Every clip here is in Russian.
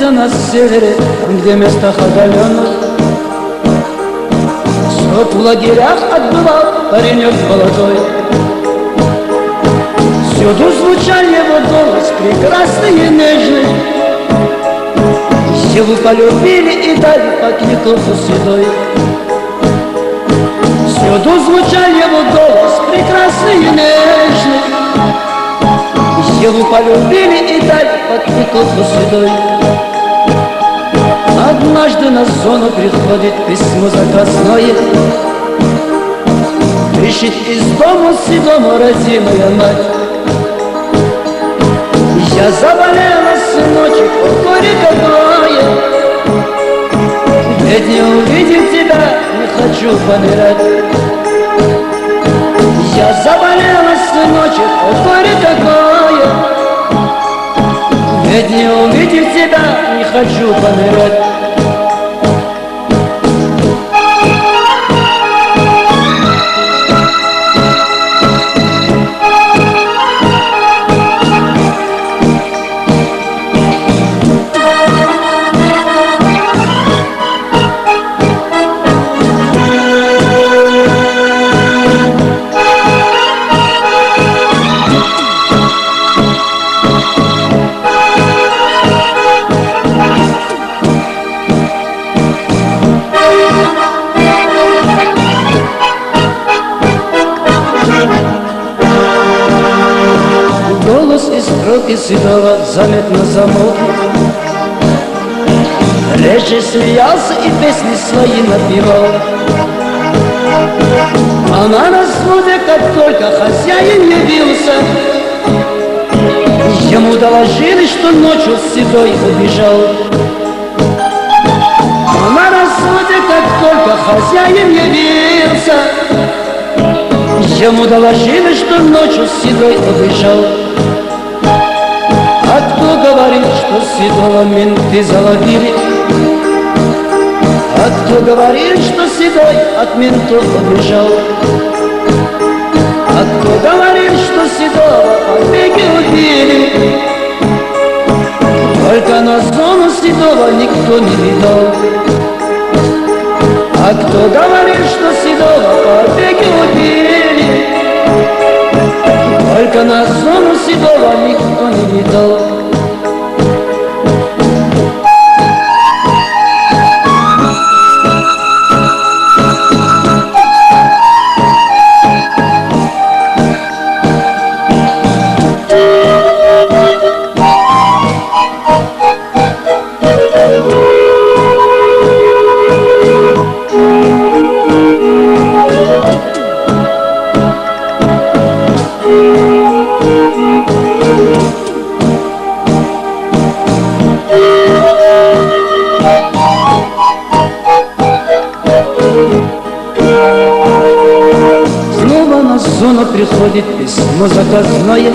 где-то на севере, там, где местах оголенных, срок в лагерях отбывал паренек молодой. Всюду звучал его голос прекрасный и нежный. Его полюбили и дали покликался седой. Всюду звучал его голос прекрасный и нежный. Его полюбили и дали покликался седой. Однажды на зону приходит письмо заказное. Пишет из дома седому родимая мать. Я заболела, сыночек, о горе какое! Ведь не увидев тебя, не хочу помирать. Я заболела, сыночек, о горе какое! Ведь не увидев тебя, не хочу помирать. Голос из строки седого заметно замолк. Реже смеялся и песни свои напевал. А на разводе, как только хозяин явился, ему доложили, что ночью седой убежал. А на разводе, как только хозяин явился, ему доложили, что ночью седой убежал. А кто говорит, что седого менты заловили? А кто говорит, что седой от ментов убежал? А кто говорит, что седого побеги убили? Только на зону седого никто не видал. А кто говорит, что седого побеги убили? Только на зону седого никто не видал. Снова на зону приходит письмо заказное.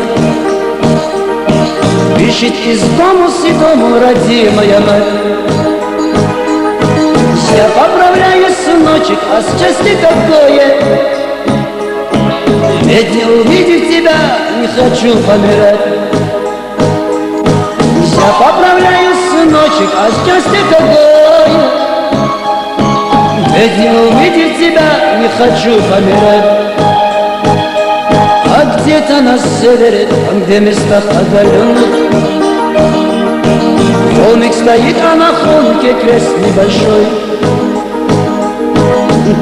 Пишет из дома седому родимая мать. Я поправляю, сыночек, а счастье какое! Ведь не увидев тебя, не хочу помирать. Я поправляю, сыночек, а счастье какое! Ведь не увидев тебя, не хочу помирать. А где-то на севере, там, где местах оголенных, холмик стоит, а на холмике крест небольшой.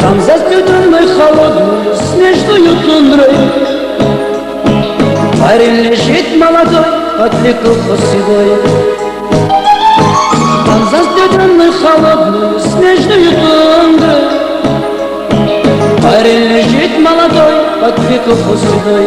Там за спидранной холодную снежную тундрой парень лежит молодой, отвлекался седой. Там за спидранной холодную снежную тундрой парень лежит молодой, отвлекался седой.